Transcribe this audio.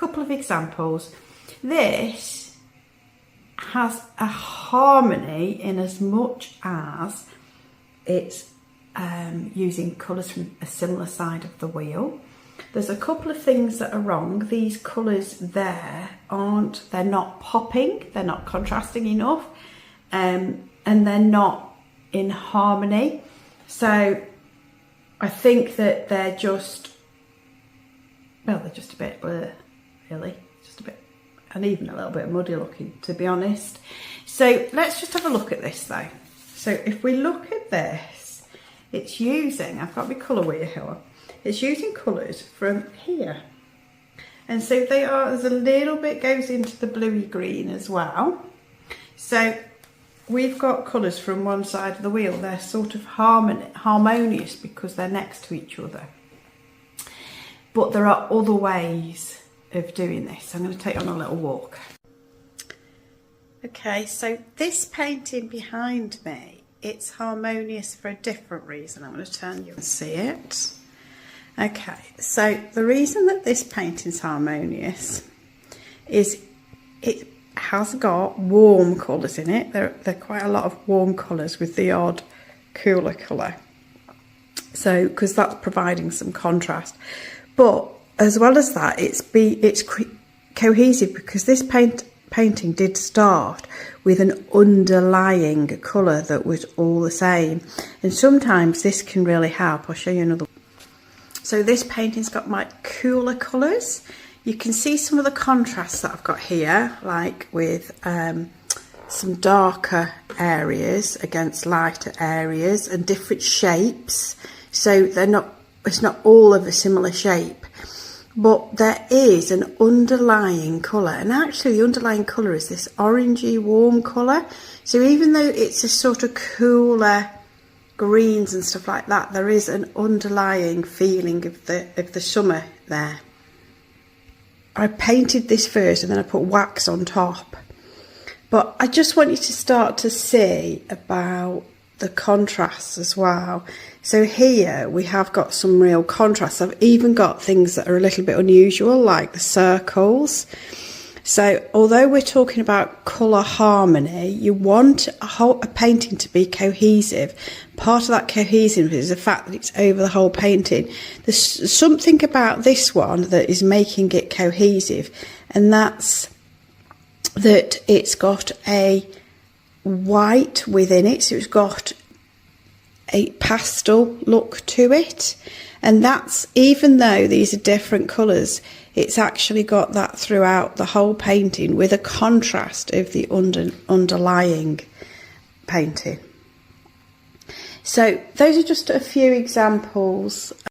couple of examples. This has a harmony in as much as it's using colours from a similar side of the wheel. There's a couple of things that are wrong. These colours there they're not popping, they're not contrasting enough, and they're not in harmony. So I think that they're just a bit really, just a bit, and even a little bit muddy looking, to be honest. So let's just have a look at this though. So if we look at this, it's using, I've got my colour wheel here, it's using colours from here. And so there's a little bit goes into the bluey green as well. So we've got colours from one side of the wheel. They're sort of harmonious because they're next to each other. But there are other ways of doing this. I'm going to take on a little walk. Okay, so this painting behind me, it's harmonious for a different reason. I'm going to turn you and see it. Okay, so the reason that this painting's harmonious is it has got warm colours in it. There are quite a lot of warm colours with the odd cooler colour. So, because that's providing some contrast. But as well as that, it's cohesive because this painting did start with an underlying colour that was all the same. And sometimes this can really help. I'll show you another. So this painting's got my cooler colours. You can see some of the contrasts that I've got here, like with some darker areas against lighter areas and different shapes. So it's not all of a similar shape, but there is an underlying colour, and actually the underlying colour is this orangey warm colour. So even though it's a sort of cooler greens and stuff like that, there is an underlying feeling of the summer there. I painted this first and then I put wax on top, but I just want you to start to see about the contrasts as well. So here we have got some real contrasts. I've even got things that are a little bit unusual, like the circles. So although we're talking about colour harmony, you want a painting to be cohesive. Part of that cohesiveness is the fact that it's over the whole painting. There's something about this one that is making it cohesive, and that's that it's got a white within it, so it's got a pastel look to it, and that's, even though these are different colours, it's actually got that throughout the whole painting with a contrast of the underlying painting. So those are just a few examples